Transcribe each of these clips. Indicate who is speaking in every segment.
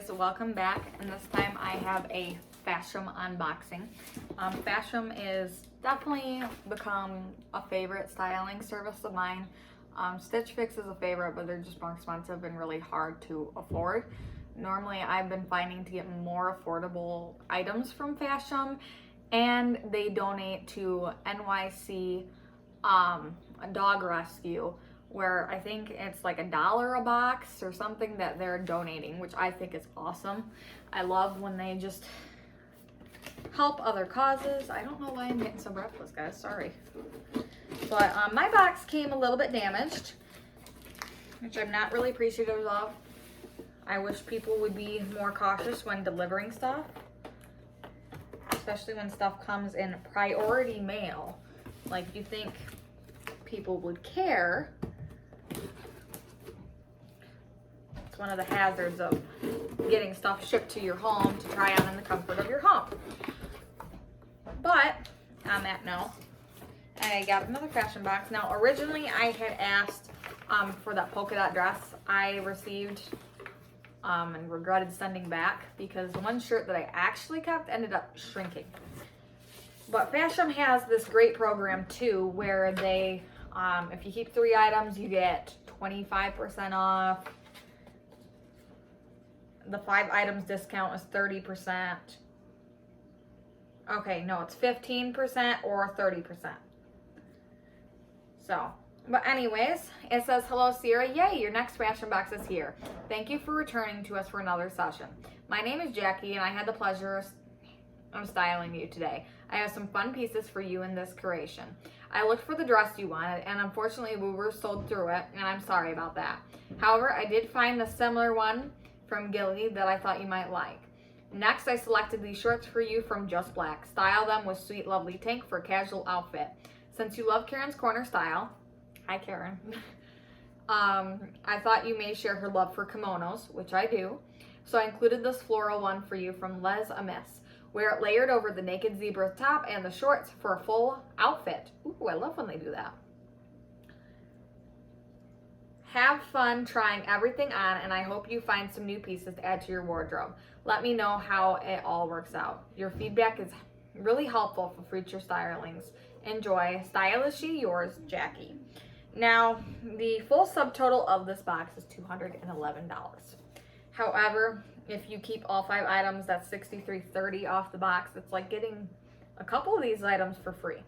Speaker 1: guys, welcome back, and this time I have a Fashom unboxing. Fashom is definitely become a favorite styling service of mine. Stitch Fix is a favorite, but they're just more expensive and really hard to afford. Normally I've been finding to get more affordable items from Fashom, and they donate to NYC a dog rescue, where I think it's like $1 a box or something that they're donating, which I think is awesome. I love when they just help other causes. I don't know why I'm getting so breathless, guys, sorry. But my box came a little bit damaged, which I'm not really appreciative of. I wish people would be more cautious when delivering stuff, especially when stuff comes in priority mail. Like, you think people would care. It's one of the hazards of getting stuff shipped to your home to try on in the comfort of your home. But on that note, I got another Fashom box. Now, originally I had asked for that polka dot dress I received and regretted sending back because the one shirt that I actually kept ended up shrinking. But Fashom has this great program too, where they, if you keep 3 items, you get 25% off. The 5 items discount is 30%. Okay, no, it's 15% or 30%. So, but anyways, it says, "Hello Sierra, yay, your next Fashom box is here. Thank you for returning to us for another session. My name is Jackie and I had the pleasure of styling you today. I have some fun pieces for you in this creation. I looked for the dress you wanted, and unfortunately we were sold through it, and I'm sorry about that. However, I did find a similar one from Gilly that I thought you might like. Next, I selected these shorts for you from Just Black. Style them with sweet, lovely tank for a casual outfit. Since you love Karen's Corner style," hi Karen, "I thought you may share her love for kimonos," which I do. "So I included this floral one for you from Les Amis. Wear it layered over the naked zebra top and the shorts for a full outfit." Ooh, I love when they do that. "Have fun trying everything on, and I hope you find some new pieces to add to your wardrobe. Let me know how it all works out. Your feedback is really helpful for future stylings. Enjoy. Stylishly yours, Jackie." Now, the full subtotal of this box is $211. However, if you keep all 5 items, that's $63.30 off the box. It's like getting a couple of these items for free,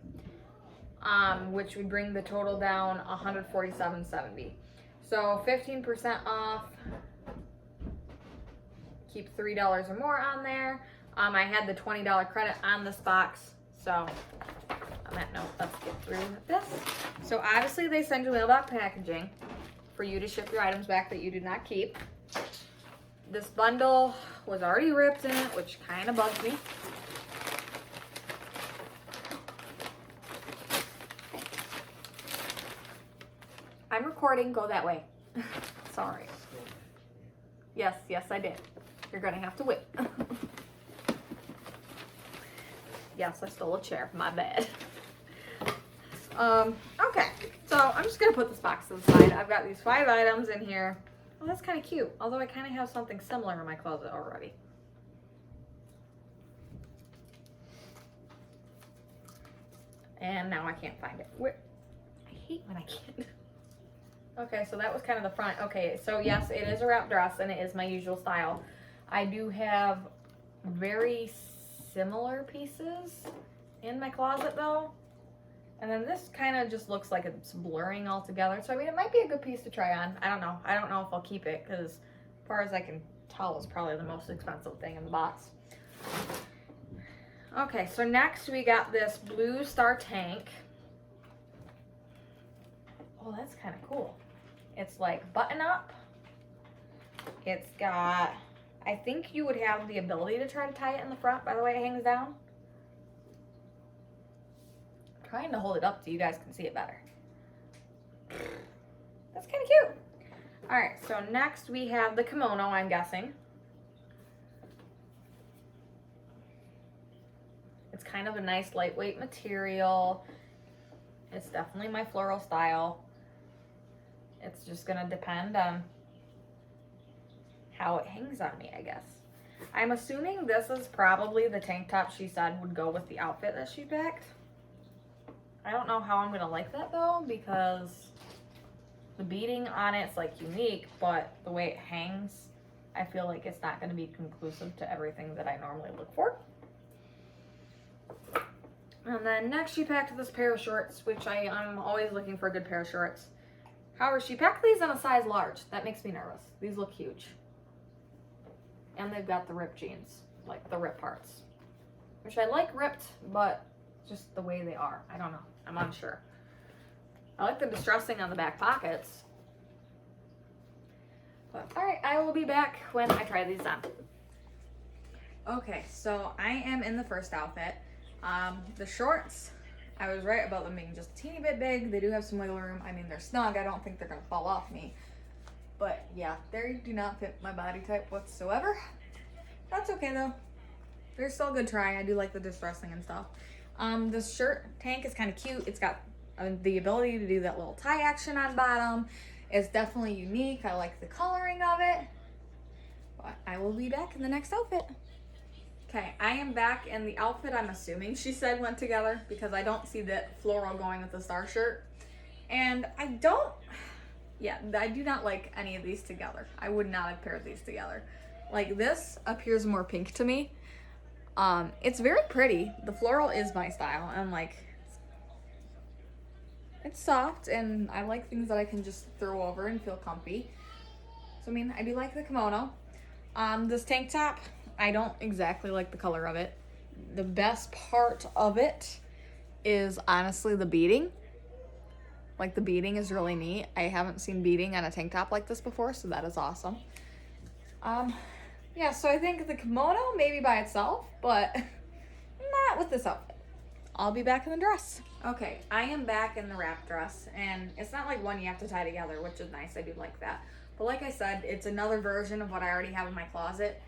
Speaker 1: which would bring the total down $147.70. So 15% off, keep $3 or more on there. I had the $20 credit on this box, so on that note, let's get through this. So obviously they send you mailbox packaging for you to ship your items back that you did not keep. This bundle was already ripped in it, which kind of bugs me. I'm recording, go that way. Sorry. Yes, I did. You're gonna have to wait. Yes, I stole a chair, my bad. Okay, so I'm just gonna put this box to the side. I've got these 5 items in here. Oh, that's kind of cute, although I kind of have something similar in my closet already. And now I can't find it. Where? I hate when I can't. Okay, so that was kind of the front. Okay, so yes, it is a wrap dress and it is my usual style. I do have very similar pieces in my closet though. And then this kind of just looks like it's blurring all together. So I mean, it might be a good piece to try on. I don't know. I don't know if I'll keep it because as far as I can tell, it's probably the most expensive thing in the box. Okay, so next we got this blue star tank. Oh, that's kind of cool. It's like button up. It's got, I think you would have the ability to try to tie it in the front by the way it hangs down. I'm trying to hold it up so you guys can see it better. That's kind of cute. All right, so next we have the kimono, I'm guessing. It's kind of a nice lightweight material. It's definitely my floral style. It's just gonna depend on how it hangs on me, I guess. I'm assuming this is probably the tank top she said would go with the outfit that she picked. I don't know how I'm gonna like that though, because the beading on it's like unique, but the way it hangs, I feel like it's not gonna be conclusive to everything that I normally look for. And then next she packed this pair of shorts, which I'm always looking for a good pair of shorts. However, she packed these in a size large. That makes me nervous. These look huge. And they've got the ripped jeans, like the rip parts. Which I like ripped, but just the way they are. I don't know. I'm unsure. I like the distressing on the back pockets. But alright, I will be back when I try these on. Okay, so I am in the first outfit. The shorts, I was right about them being just a teeny bit big. They do have some wiggle room. I mean, they're snug. I don't think they're going to fall off me. But yeah, they do not fit my body type whatsoever. That's okay though. They're still a good try. I do like the distressing and stuff. This shirt tank is kind of cute. It's got the ability to do that little tie action on bottom. It's definitely unique. I like the coloring of it. But I will be back in the next outfit. Okay, I am back in the outfit I'm assuming she said went together, because I don't see the floral going with the star shirt. And I do not like any of these together. I would not have paired these together. Like, this appears more pink to me. It's very pretty. The floral is my style, and like, it's soft, and I like things that I can just throw over and feel comfy. So I mean, I do like the kimono. This tank top, I don't exactly like the color of it. The best part of it is honestly the beading. Like, the beading is really neat. I haven't seen beading on a tank top like this before, so that is awesome. Yeah, so I think the kimono maybe by itself, but not with this outfit. I'll be back in the dress. Okay, I am back in the wrap dress, and it's not like one you have to tie together, which is nice. I do like that. But like I said, it's another version of what I already have in my closet.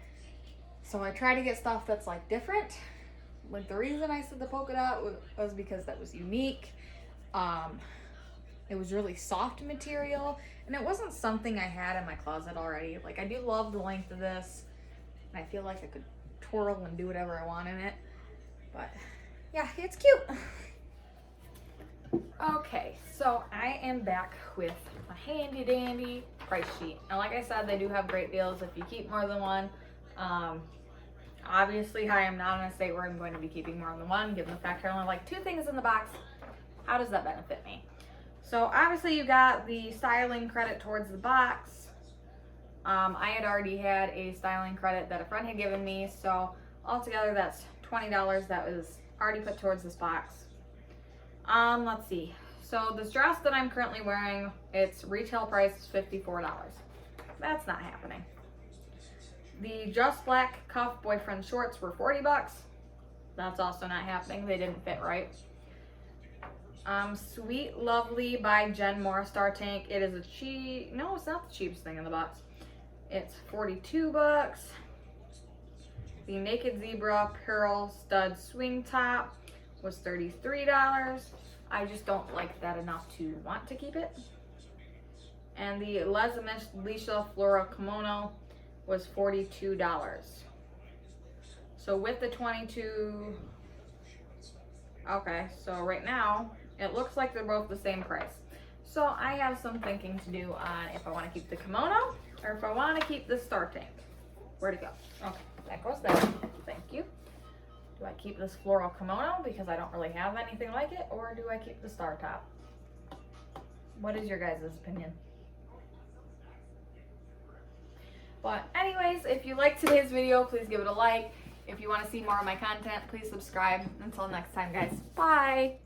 Speaker 1: So I try to get stuff that's like different. Like, the reason I said the polka dot was because that was unique. It was really soft material, and it wasn't something I had in my closet already. Like, I do love the length of this, and I feel like I could twirl and do whatever I want in it. But yeah, it's cute. Okay, so I am back with a handy dandy price sheet. And like I said, they do have great deals if you keep more than one. Obviously, I am not in a state where I'm going to be keeping more than one, given the fact I only like 2 things in the box. How does that benefit me? So obviously you got the styling credit towards the box. I had already had a styling credit that a friend had given me, so altogether that's $20 that was already put towards this box. Let's see. So this dress that I'm currently wearing, its retail price is $54. That's not happening. The Just Black Cuff Boyfriend shorts were 40 bucks. That's also not happening. They didn't fit right. Sweet Lovely by Jen Moore Star Tank. It is no, it's not the cheapest thing in the box. It's 42 bucks. The Naked Zebra Pearl Stud Swing Top was $33. I just don't like that enough to want to keep it. And the Les Alicia Floral Kimono was $42. So with the 22, okay, so right now it looks like they're both the same price. So I have some thinking to do on if I want to keep the kimono or if I want to keep the star tank. Where'd it go? Okay, that goes there. Thank you. Do I keep this floral kimono because I don't really have anything like it, or do I keep the star top? What is your guys' opinion? But anyways, if you liked today's video, please give it a like. If you want to see more of my content, please subscribe. Until next time, guys. Bye!